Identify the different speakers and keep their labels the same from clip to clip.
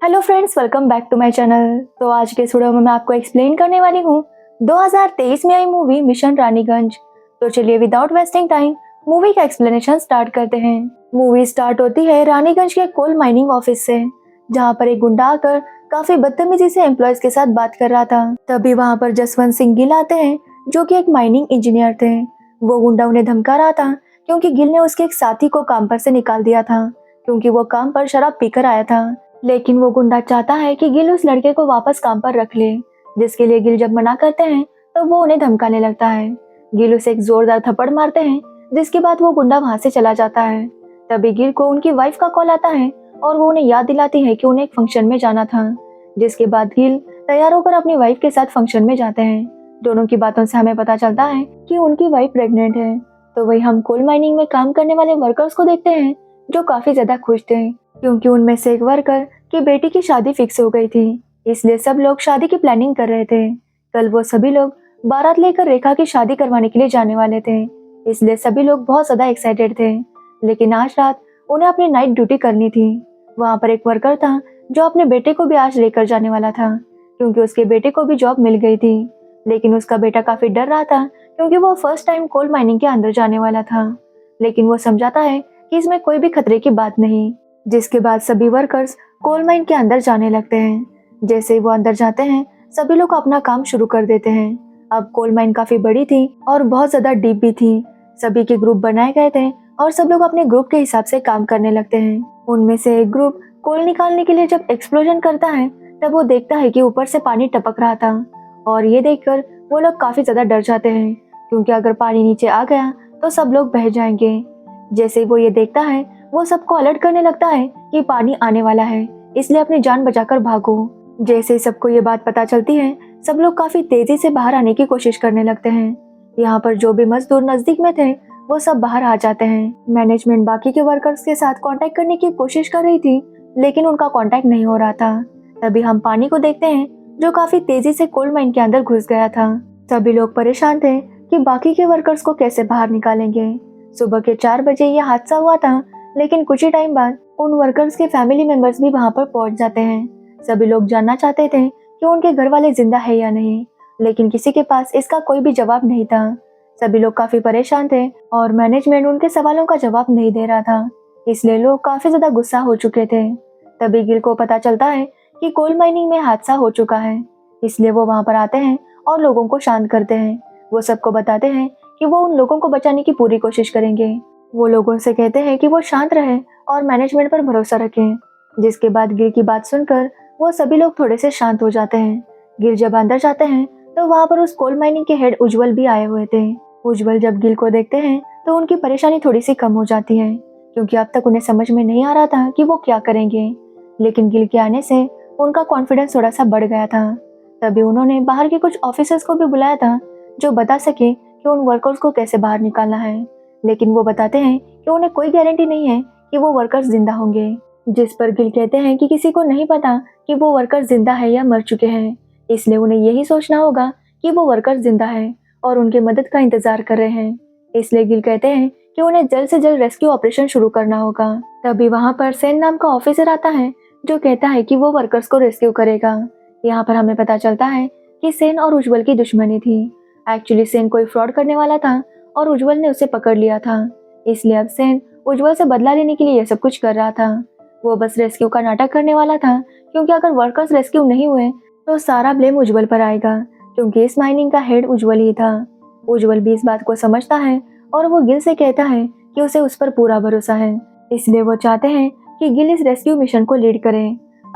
Speaker 1: Hello friends, welcome back to my channel. तो आज के इस वीडियो में मैं आपको एक्सप्लेन करने वाली हूँ 2023 में आई मूवी मिशन रानीगंज। तो चलिए विदाउट वेस्टिंग टाइम मूवी का एक्सप्लेनेशन स्टार्ट करते हैं। मूवी स्टार्ट होती है रानीगंज के कोल माइनिंग ऑफिस से, जहाँ पर एक गुंडा आकर काफी बदतमीजी से एम्प्लॉयज के साथ बात कर रहा था। तभी वहाँ पर जसवंत सिंह गिल आते हैं, जो कि एक माइनिंग इंजीनियर थे। वो गुंडा उन्हें धमका रहा था क्योंकि गिल ने उसके एक साथी को काम पर से निकाल दिया था, क्योंकि वो काम पर शराब पीकर आया था। लेकिन वो गुंडा चाहता है कि गिल उस लड़के को वापस काम पर रख ले, जिसके लिए गिल जब मना करते हैं तो वो उन्हें धमकाने लगता है। गिल उसे एक जोरदार थप्पड़ मारते हैं, जिसके बाद वो गुंडा वहां से चला जाता है। तभी गिल को उनकी वाइफ का कॉल आता है और वो उन्हें याद दिलाती है कि उन्हें एक फंक्शन में जाना था। जिसके बाद गिल तैयार होकर अपनी वाइफ के साथ फंक्शन में जाते हैं। दोनों की बातों से हमें पता चलता है कि उनकी वाइफ प्रेग्नेंट है। तो वही हम कोल माइनिंग में काम करने वाले वर्कर्स को देखते हैं, जो काफी ज्यादा खुश थे, क्योंकि उनमें से एक वर्कर की बेटी की शादी फिक्स हो गई थी। इसलिए सब लोग शादी की प्लानिंग कर रहे थे। कल वो सभी लोग बारात लेकर रेखा की शादी करवाने के लिए जाने वाले थे, इसलिए सभी लोग बहुत ज्यादा एक्साइटेड थे। लेकिन आज रात उन्हें अपनी नाइट ड्यूटी करनी थी। वहाँ पर एक वर्कर था जो अपने बेटे को भी आज लेकर जाने वाला था, क्योंकि उसके बेटे को भी जॉब मिल गई थी। लेकिन उसका बेटा काफी डर रहा था, क्योंकि वो फर्स्ट टाइम कोल माइनिंग के अंदर जाने वाला था। लेकिन वो समझाता है कि इसमें कोई भी खतरे की बात नहीं। जिसके बाद सभी वर्कर्स कोल माइन के अंदर जाने लगते हैं। जैसे ही वो अंदर जाते हैं, सभी लोग अपना काम शुरू कर देते हैं। अब कोल माइन काफी बड़ी थी और बहुत ज्यादा डीप भी थी। सभी के ग्रुप बनाए गए थे और सब लोग अपने ग्रुप के हिसाब से काम करने लगते हैं। उनमें से एक ग्रुप कोल निकालने के लिए जब एक्सप्लोजन करता है, तब वो देखता है कि ऊपर से पानी टपक रहा था। और ये देखकर वो लोग काफी ज्यादा डर जाते हैं, क्योंकि अगर पानी नीचे आ गया तो सब लोग बह जाएंगे। जैसे ही वो ये देखता है, वो सबको अलर्ट करने लगता है कि पानी आने वाला है, इसलिए अपनी जान बचाकर भागो। जैसे ही सबको ये बात पता चलती है, सब लोग काफी तेजी से बाहर आने की कोशिश करने लगते हैं। यहाँ पर जो भी मजदूर नजदीक में थे, वो सब बाहर आ जाते हैं। मैनेजमेंट बाकी के वर्कर्स के साथ कांटेक्ट करने की कोशिश कर रही थी, लेकिन उनका कांटेक्ट नहीं हो रहा था। तभी हम पानी को देखते हैं, जो काफी तेजी से कोल माइन के अंदर घुस गया था। सभी लोग परेशान थे कि बाकी के वर्कर्स को कैसे बाहर निकालेंगे। सुबह के 4 बजे ये हादसा हुआ था, लेकिन कुछ ही टाइम बाद उन वर्कर्स के फैमिली मेंबर्स भी वहां पर पहुंच जाते हैं। सभी लोग जानना चाहते थे कि उनके घर वाले जिंदा है या नहीं, लेकिन किसी के पास इसका कोई भी जवाब नहीं था। सभी लोग काफी परेशान थे और मैनेजमेंट उनके सवालों का जवाब नहीं दे रहा था, इसलिए लोग काफी ज्यादा गुस्सा हो चुके थे। तभी गिल को पता चलता है कि कोल माइनिंग में हादसा हो चुका है, इसलिए वो वहां पर आते हैं और लोगों को शांत करते हैं। वो सबको बताते हैं कि वो उन लोगों को बचाने की पूरी कोशिश करेंगे। वो लोगों से कहते हैं कि वो शांत रहें और मैनेजमेंट पर भरोसा रखें। जिसके बाद गिल की बात सुनकर वो सभी लोग थोड़े से शांत हो जाते हैं। गिल जब अंदर जाते हैं तो वहाँ पर उस कोल माइनिंग के हेड उज्जवल भी आए हुए थे। उज्जवल जब गिल को देखते हैं तो उनकी परेशानी थोड़ी सी कम हो जाती है, क्योंकि अब तक उन्हें समझ में नहीं आ रहा था कि वो क्या करेंगे। लेकिन गिल के आने से उनका कॉन्फिडेंस थोड़ा सा बढ़ गया था। तभी उन्होंने बाहर के कुछ ऑफिसर्स को भी बुलाया था, जो बता सके कि उन वर्कर्स को कैसे बाहर निकालना है। लेकिन वो बताते हैं कि उन्हें कोई गारंटी नहीं है कि वो वर्कर्स जिंदा होंगे। जिस पर गिल कहते हैं कि किसी को नहीं पता कि वो वर्कर्स जिंदा है या मर चुके हैं, इसलिए उन्हें यही सोचना होगा कि वो वर्कर्स जिंदा है और उनके मदद का इंतजार कर रहे हैं। इसलिए गिल कहते हैं कि उन्हें जल्द से जल्द रेस्क्यू ऑपरेशन शुरू करना होगा। तभी वहाँ पर सेन नाम का ऑफिसर आता है, जो कहता है कि वो वर्कर्स को रेस्क्यू करेगा। यहाँ पर हमें पता चलता है कि सेन और उज्जवल की दुश्मनी थी। एक्चुअली सेन कोई फ्रॉड करने वाला था और उज्जवल ने उसे पकड़ लिया था, इसलिए अब सेन उज्जवल से बदला लेने के लिए यह सब कुछ कर रहा था। वो बस रेस्क्यू का नाटक करने वाला था, क्योंकि अगर वर्कर्स रेस्क्यू नहीं हुए तो सारा ब्लेम उज्जवल पर आएगा, क्योंकि इस माइनिंग का हेड उज्जवल ही था। उज्जवल भी इस बात को समझता है और वो गिल से कहता है कि उसे उस पर पूरा भरोसा है, इसलिए वो चाहते हैं कि गिल इस रेस्क्यू मिशन को लीड करे।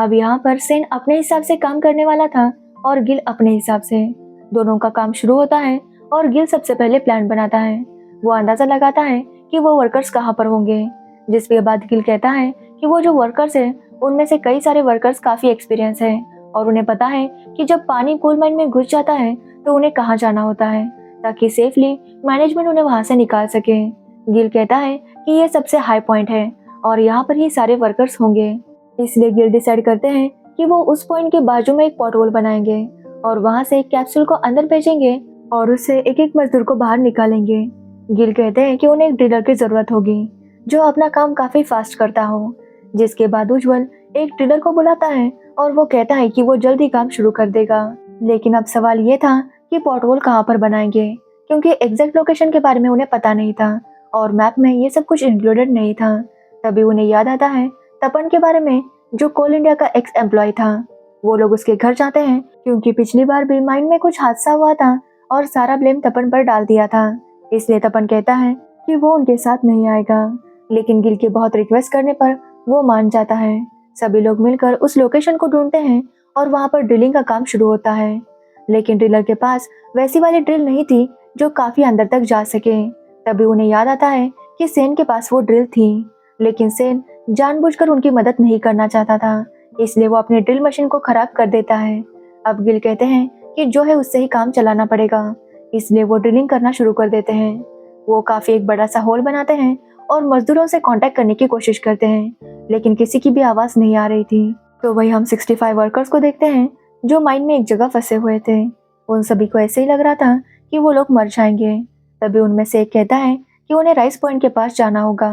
Speaker 1: अब यहाँ पर सेन अपने हिसाब से काम करने वाला था और गिल अपने हिसाब से। दोनों का काम शुरू होता है और गिल सबसे पहले प्लान बनाता है। वो अंदाजा लगाता है कि वो वर्कर्स कहाँ पर होंगे। जिसके बाद गिल कहता है कि वो जो वर्कर्स हैं, उनमें से कई सारे वर्कर्स काफी एक्सपीरियंस है और उन्हें पता है कि जब पानी कोल माइन में घुस जाता है तो उन्हें कहाँ जाना होता है, ताकि सेफली मैनेजमेंट उन्हें वहां से निकाल सके। गिल कहता है कि ये सबसे हाई पॉइंट है और यहाँ पर ही सारे वर्कर्स होंगे, इसलिए गिल डिसाइड करते हैं कि वो उस पॉइंट के बाजू में एक पॉटहोल बनाएंगे और वहां से एक कैप्सूल को अंदर भेजेंगे और उससे एक एक मजदूर को बाहर निकालेंगे। गिल कहते हैं कि उन्हें एक ड्रिलर की जरूरत होगी, जो अपना काम काफी फास्ट करता हो। जिसके बाद उज्जवल एक ड्रिलर को बुलाता है और वो कहता है कि वो जल्दी काम शुरू कर देगा। लेकिन अब सवाल ये था कि पोर्टहोल कहाँ पर बनाएंगे, क्योंकि एग्जैक्ट लोकेशन के बारे में उन्हें पता नहीं था और मैप में ये सब कुछ इंक्लूडेड नहीं था। तभी उन्हें याद आता है तपन के बारे में, जो कोल इंडिया का एक्स एम्प्लॉय था। वो लोग उसके घर जाते हैं क्योंकि पिछली बार भी माइन में कुछ हादसा हुआ था और सारा ब्लेम तपन पर डाल दिया था। इसलिए तपन कहता है कि वो उनके साथ नहीं आएगा, लेकिन गिल के बहुत रिक्वेस्ट करने पर वो मान जाता है। सभी लोग मिलकर उस लोकेशन को ढूंढते हैं और वहाँ पर ड्रिलिंग का काम शुरू होता है। लेकिन ड्रिलर के पास वैसी वाली ड्रिल नहीं थी जो काफी अंदर तक जा सके। तभी उन्हें याद आता है कि सेन के पास वो ड्रिल थी, लेकिन सेन जानबूझकर उनकी मदद नहीं करना चाहता था, इसलिए वो अपने ड्रिल मशीन को खराब कर देता है। अब गिल कहते हैं कि जो है उससे ही काम चलाना पड़ेगा, इसलिए वो ड्रिलिंग करना शुरू कर देते हैं। वो काफी एक बड़ा सा होल बनाते हैं और मजदूरों से कांटेक्ट करने की कोशिश करते हैं, लेकिन किसी की भी आवाज नहीं आ रही थी। तो वही हम 65 वर्कर्स को देखते हैं जो माइन में एक जगह फंसे हुए थे। उन सभी को ऐसे ही लग रहा था कि वो लोग मर जाएंगे। तभी उनमें से एक कहता है कि उन्हें राइस पॉइंट के पास जाना होगा।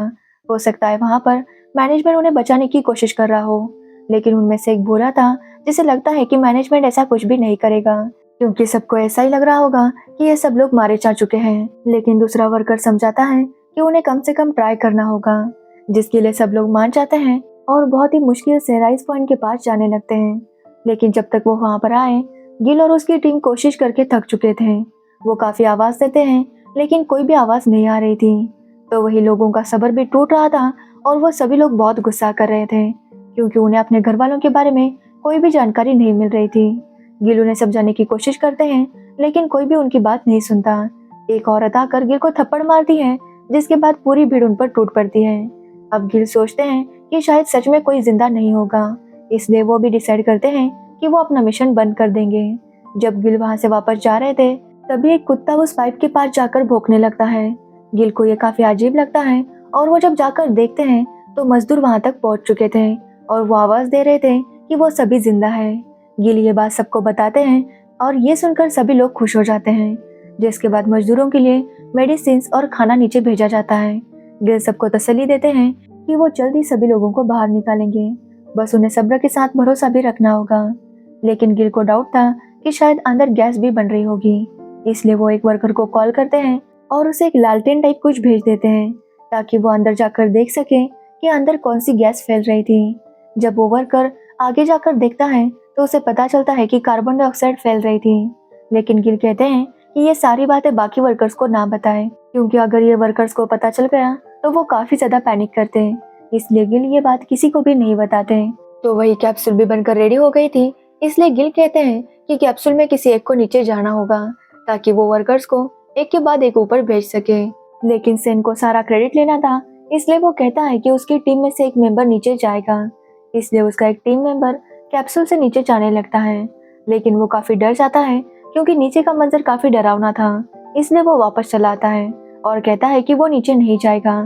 Speaker 1: हो सकता है वहां पर मैनेजमेंट उन्हें बचाने की कोशिश कर रहा हो, लेकिन उनमें से एक बोला था जिसे लगता है कि मैनेजमेंट ऐसा कुछ भी नहीं करेगा, क्योंकि सबको ऐसा ही लग रहा होगा कि ये सब लोग मारे जा चुके हैं। लेकिन दूसरा वर्कर समझाता है कि उन्हें कम से कम ट्राई करना होगा, जिसके लिए सब लोग मान जाते हैं और बहुत ही मुश्किल से राइस पॉइंट के पास जाने लगते हैं। लेकिन जब तक वो वहां पर आए, गिल और उसकी टीम कोशिश करके थक चुके थे। वो काफी आवाज देते हैं, लेकिन कोई भी आवाज नहीं आ रही थी। तो वही लोगों का सब्र भी टूट रहा था और वो सभी लोग बहुत गुस्सा कर रहे थे, क्योंकि उन्हें अपने घर वालों के बारे में कोई भी जानकारी नहीं मिल रही थी। गिल उन्हें समझाने की कोशिश करते हैं, लेकिन कोई भी उनकी बात नहीं सुनता। एक औरत आकर गिल को थप्पड़ मारती है, जिसके बाद पूरी भीड़ उन पर टूट पड़ती है। अब गिल सोचते हैं कि शायद सच में कोई जिंदा नहीं होगा, इसलिए वो भी डिसाइड करते हैं कि वो अपना मिशन बंद कर देंगे। जब गिल वहां से वापस जा रहे थे, तभी एक कुत्ता उस पाइप के पास जाकर भौंकने लगता है। गिल को ये काफी अजीब लगता है और वो जब जाकर देखते हैं तो मजदूर वहां तक पहुंच चुके थे और वो आवाज दे रहे थे कि वो सभी जिंदा है। गिल ये बात सबको बताते हैं और ये सुनकर सभी लोग खुश हो जाते हैं, जिसके बाद मजदूरों के लिए मेडिसिन और खाना नीचे भेजा जाता है। गिल सबको तसल्ली देते हैं कि वो जल्दी सभी लोगों को बाहर निकालेंगे, बस उन्हें सब्र के साथ भरोसा भी रखना होगा। लेकिन गिल को डाउट था कि शायद अंदर गैस भी बन रही होगी, इसलिए वो एक वर्कर को कॉल करते हैं और उसे एक लालटेन टाइप कुछ भेज देते हैं ताकि वो अंदर जाकर देख सके कि अंदर कौन सी गैस फैल रही थी। जब वो वर्कर आगे जाकर देखता है तो उसे पता चलता है कि कार्बन डाइऑक्साइड फैल रही थी। लेकिन गिल कहते हैं कि ये सारी बातें बाकी वर्कर्स को ना बताएं, क्योंकि अगर ये वर्कर्स को पता चल गया तो वो काफी ज्यादा पैनिक करते हैं, इसलिए गिल ये बात किसी को भी नहीं बताते। तो वही कैप्सूल भी बनकर रेडी हो गई थी, इसलिए गिल कहते हैं कि कैप्सूल में किसी एक को नीचे जाना होगा ताकि वो वर्कर्स को एक के बाद एक ऊपर भेज सके। लेकिन सेन को सारा क्रेडिट लेना था, इसलिए वो कहता है कि उसकी टीम में से एक मेंबर नीचे जाएगा। इसलिए उसका एक टीम मेंबर कैप्सूल से नीचे जाने लगता है, लेकिन वो काफी डर जाता है क्योंकि नीचे का मंजर काफी डरावना था। इसलिए वो वापस चला आता है और कहता है कि वो नीचे नहीं जाएगा।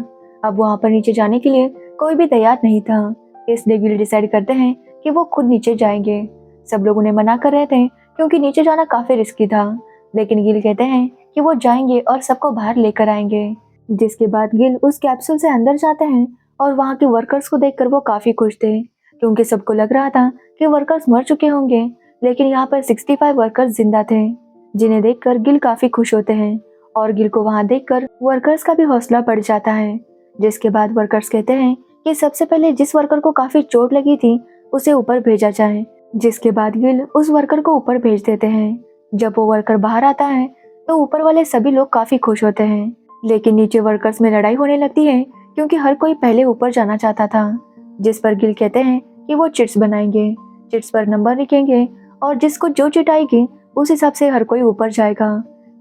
Speaker 1: अब वहाँ पर नीचे जाने के लिए कोई भी तैयार नहीं था, इसलिए गिल डिसाइड करते हैं कि वो खुद नीचे जाएंगे। सब लोग उन्हें मना कर रहे थे क्योंकि नीचे जाना काफी रिस्की था, लेकिन गिल कहते हैं कि वो जाएंगे और सबको बाहर लेकर आएंगे। जिसके बाद गिल उस कैप्सूल से अंदर जाते हैं और वहाँ के वर्कर्स को देखकर वो काफी खुश थे, क्योंकि सबको लग रहा था कि वर्कर्स मर चुके होंगे, लेकिन यहाँ पर 65 वर्कर्स जिंदा थे, जिन्हें देखकर गिल काफी खुश होते हैं और गिल को वहाँ देखकर वर्कर्स का भी हौसला बढ़ जाता है। जिसके बाद वर्कर्स कहते हैं कि सबसे पहले जिस वर्कर को काफी चोट लगी थी उसे ऊपर भेजा जाए। जिसके बाद गिल उस वर्कर को ऊपर भेज देते हैं। जब वो वर्कर बाहर आता है तो ऊपर वाले सभी लोग काफी खुश होते हैं, लेकिन नीचे वर्कर्स में लड़ाई होने लगती है क्योंकि हर कोई पहले ऊपर जाना चाहता था। जिस पर गिल कहते हैं कि वो चिट्स बनाएंगे, चिट्स पर नंबर लिखेंगे और जिसको जो चिट आएगी उस हिसाब से हर कोई ऊपर जाएगा।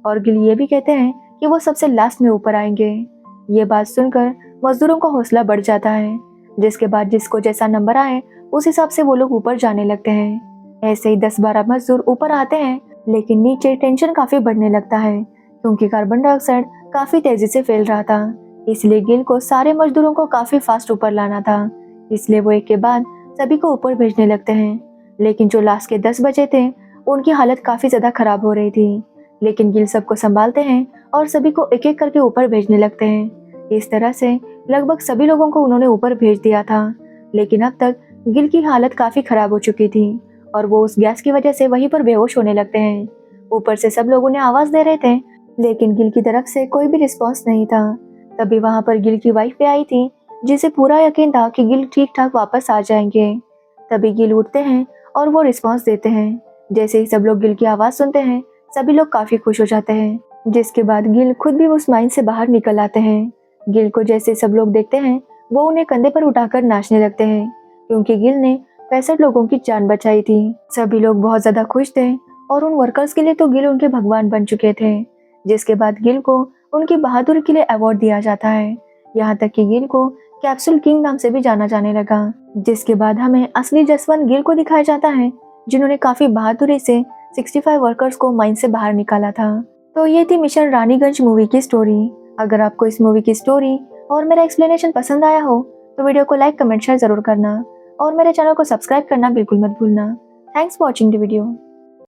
Speaker 1: और गिल ये भी कहते हैं कि वो सबसे लास्ट में ऊपर आएंगे। ये बात सुनकर मजदूरों का हौसला बढ़ जाता है। जिसके बाद जिसको जैसा नंबर आए उस हिसाब से वो लोग ऊपर जाने लगते हैं। ऐसे ही 10-12 मजदूर ऊपर आते हैं, लेकिन नीचे टेंशन काफी बढ़ने लगता है क्योंकि कार्बन डाइऑक्साइड काफी तेजी से फैल रहा था। इसलिए गिल को सारे मजदूरों को काफी फास्ट ऊपर लाना था, इसलिए वो एक के बाद सभी को ऊपर भेजने लगते हैं। लेकिन जो लास्ट के 10 बचे थे उनकी हालत काफी ज्यादा खराब हो रही थी, लेकिन गिल सबको संभालते हैं और सभी को एक एक करके ऊपर भेजने लगते हैं। इस तरह से लगभग सभी लोगों को उन्होंने ऊपर भेज दिया था, लेकिन अब तक गिल की हालत काफी खराब हो चुकी थी और वो उस गैस की वजह से वहीं पर बेहोश होने लगते हैं। ऊपर से सब लोग उन्हें आवाज दे रहे थे, लेकिन गिल की तरफ से कोई भी रिस्पॉन्स नहीं था। तभी वहां पर गिल की वाइफ भी आई थी, जिसे पूरा यकीन था कि गिल ठीक ठाक वापस आ जाएंगे। तभी गिल उठते हैं और वो रिस्पॉन्स देते हैं। जैसे ही सब लोग गिल की आवाज सुनते हैं, सभी लोग काफी खुश हो जाते हैं, जिसके बाद गिल खुद भी उस माइन से बाहर निकल आते हैं। गिल को जैसे सब लोग देखते हैं, वो उन्हें कंधे पर उठाकर नाचने लगते हैं, क्योंकि गिल ने 65 लोगों की जान बचाई थी। सभी लोग बहुत ज्यादा खुश थे और उन वर्कर्स के लिए तो गिल उनके भगवान बन चुके थे। जिसके बाद गिल को उनकी बहादुरी के लिए अवार्ड दिया जाता है। यहाँ तक कि गिल को कैप्सूल किंग नाम से भी जाना जाने लगा। जिसके बाद हमें असली जसवंत गिल को दिखाया जाता है, जिन्होंने काफी बहादुरी से 65 वर्कर्स को माइन से बाहर निकाला था। तो ये थी मिशन रानीगंज मूवी की स्टोरी। अगर आपको इस मूवी की स्टोरी और मेरा एक्सप्लेनेशन पसंद आया हो तो वीडियो को लाइक, कमेंट, शेयर जरूर करना और मेरे चैनल को सब्सक्राइब करना बिल्कुल मत भूलना। Thanks for watching the video.